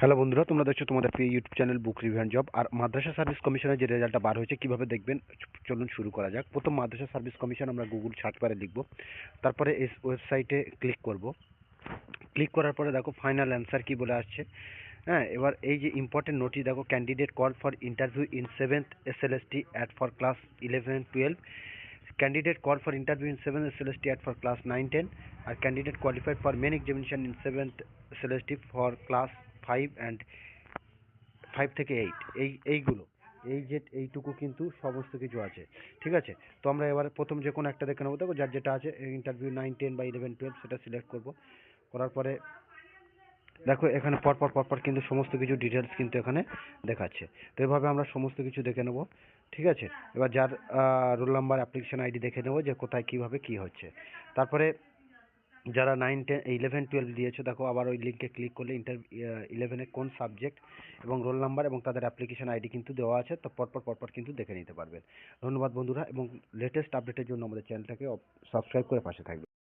Hello বন্ধুরা, তোমরা দেখছো তোমাদের প্রিয় YouTube channel book review and job. আর মাদ্রাসা সার্ভিস কমিশনের যে রেজাল্টটা বার হয়েছে কিভাবে দেখবেন, চলুন শুরু করা যাক। প্রথম মাদ্রাসা সার্ভিস কমিশন আমরা গুগল সার্চ বারে লিখব, তারপরে এই ওয়েবসাইটে ক্লিক করব। ক্লিক করার পরে দেখো ফাইনাল অ্যান্সার কি বলে আসছে। হ্যাঁ, এবার এই যে ইম্পর্টেন্ট নোটিশ দেখো, candidate call for interview in 7th SLST at for class 11-12, candidate call for interview in 7th SLST at for class 9-10, আর candidate qualified for main examination in 7th SLST for class 5 and 5 থেকে 8, এইগুলো এইটুকু কিন্তু সমস্ত কিছু আছে। ঠিক আছে, তো আমরা এবার প্রথম যে কোনো একটা দেখে নেবো। দেখো যার যেটা আছে, ইন্টারভিউ 9-10 বা 11-12 সেটা সিলেক্ট করব। করার পরে দেখো এখানে পরপর কিন্তু সমস্ত কিছু ডিটেলস কিন্তু এখানে দেখাচ্ছে। তো এভাবে আমরা সমস্ত কিছু দেখে নেব। ঠিক আছে, এবার যার রোল নাম্বার, অ্যাপ্লিকেশন আইডি দেখে নেব যে কোথায় কিভাবে কি হচ্ছে। তারপরে যারা 9-10-11-12 দিয়েছো, দেখো আবার ওই লিঙ্কে ক্লিক করলে 11-এ কোন সাবজেক্ট এবং রোল নাম্বার এবং তাদের অ্যাপ্লিকেশন আইডি কিন্তু দেওয়া আছে। তো পরপর কিন্তু দেখে নিতে পারবেন। ধন্যবাদ বন্ধুরা, এবং লেটেস্ট আপডেটের জন্য আমাদের চ্যানেলটাকে সাবস্ক্রাইব করে পাশে থাকবেন।